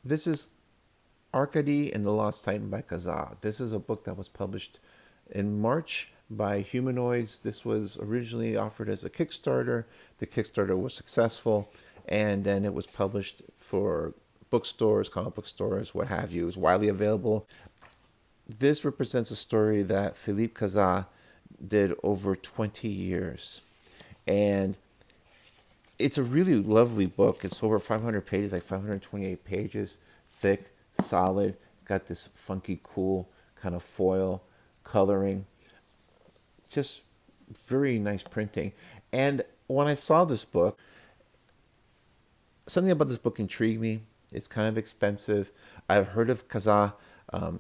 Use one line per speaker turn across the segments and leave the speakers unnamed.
This is Arkadi and the Lost Titan by Caza. This is a book that was published in March by Humanoids. This was originally offered as a Kickstarter. The Kickstarter was successful, and then it was published for bookstores, comic book stores, what have you. It was widely available. This represents a story that Philippe Caza did over 20 years. And it's a really lovely book. It's over 500 pages, like 528 pages, thick, solid. It's got this funky, cool kind of foil coloring. Just very nice printing. And when I saw this book, something about this book intrigued me. It's kind of expensive. I've heard of Caza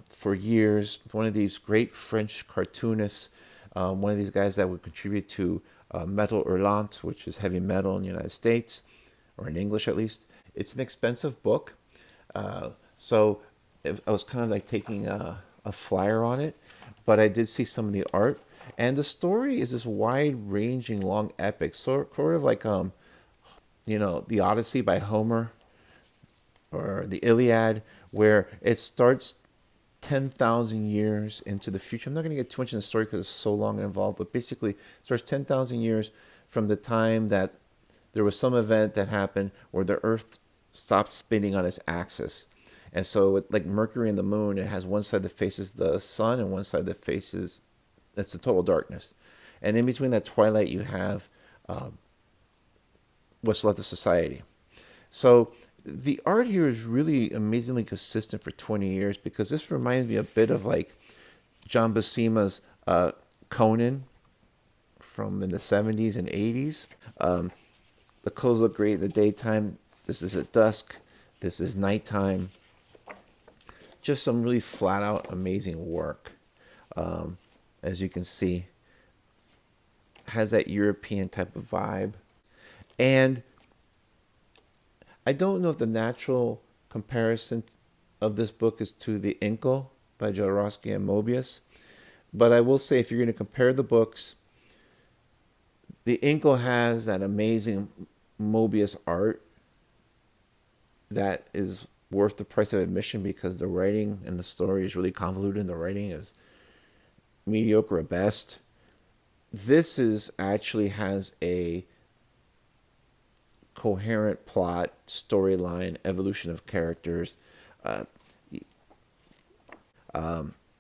for years. One of these great French cartoonists, one of these guys that would contribute to Metal Hurlant, which is heavy metal in the United States, or in English at least. It's an expensive book. So I was kind of like taking a flyer on it, but I did see some of the art. And the story is this wide-ranging, long epic, sort of like the Odyssey by Homer or the Iliad, where it starts 10,000 years into the future. I'm not going to get too much in the story because it's so long and involved, but basically, it starts 10,000 years from the time that there was some event that happened where the Earth stopped spinning on its axis. And so, like Mercury and the Moon, it has one side that faces the sun and one side that faces that's the total darkness. And in between that twilight, you have what's left of society. So the art here is really amazingly consistent for 20 years because this reminds me a bit of like John Buscema's Conan from in the 70s and 80s. The clothes look great in the daytime. This is at dusk. This is nighttime. Just some really flat out amazing work. As you can see, has that European type of vibe. And I don't know if the natural comparison of this book is to The Inkle by Jodorowsky and Mobius, but I will say if you're going to compare the books, The Inkle has that amazing Mobius art that is worth the price of admission because the writing and the story is really convoluted and the writing is mediocre at best. This is actually has a coherent plot, storyline, evolution of characters. Uh,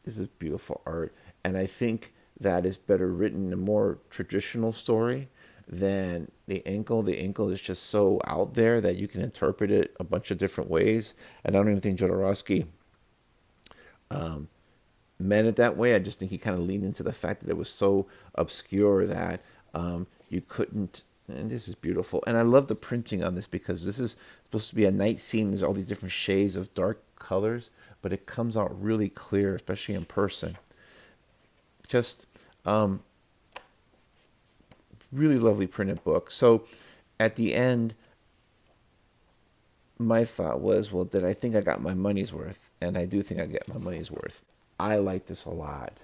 this is beautiful art, and I think that is better written in a more traditional story than The Inkle. The Inkle is just so out there that you can interpret it a bunch of different ways, and I don't even think Jodorowsky meant it that way. I just think he kind of leaned into the fact that it was so obscure that you couldn't. And this is beautiful, and I love the printing on this because this is supposed to be a night scene. There's all these different shades of dark colors, but it comes out really clear, especially in person. Just really lovely printed book. So at the end, my thought was, well, did I think I got my money's worth? And I do think I get my money's worth. I like this a lot.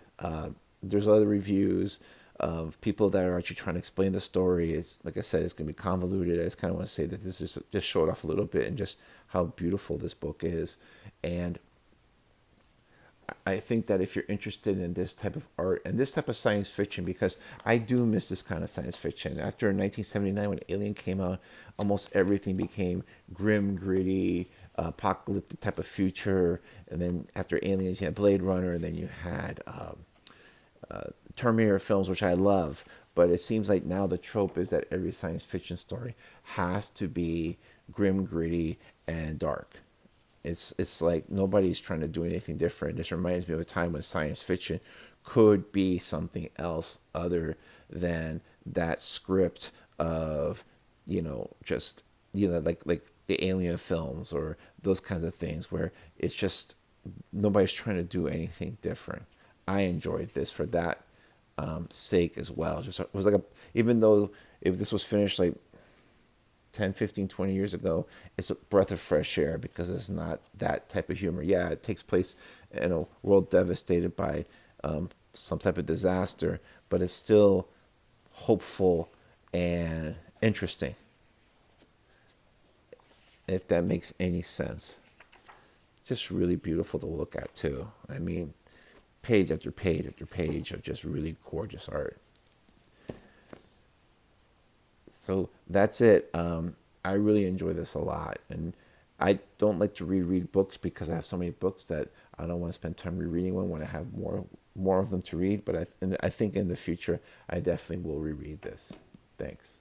There's other reviews of people that are actually trying to explain the story. It's like I said, it's going to be convoluted. I just kind of want to say that this is just show it off a little bit and just how beautiful this book is. And I think that if you're interested in this type of art and this type of science fiction, because I do miss this kind of science fiction. After 1979, when Alien came out, almost everything became grim, gritty, apocalyptic type of future. And then after Aliens, you had Blade Runner, and then you had Terminator films, which I love. But it seems like now the trope is that every science fiction story has to be grim, gritty, and dark. It's like nobody's trying to do anything different. This reminds me of a time when science fiction could be something else other than that script of, just like the Alien films or those kinds of things where it's just nobody's trying to do anything different. I enjoyed this for that sake as well. Just it was like even though if this was finished like 10, 15, 20 years ago, it's a breath of fresh air because it's not that type of humor. Yeah, it takes place in a world devastated by some type of disaster, but it's still hopeful and interesting, if that makes any sense. just really beautiful to look at too. I mean, page after page after page of just really gorgeous art. So that's it. I really enjoy this a lot, and I don't like to reread books because I have so many books that I don't want to spend time rereading one when I have more of them to read. But I think in the future I definitely will reread this. Thanks.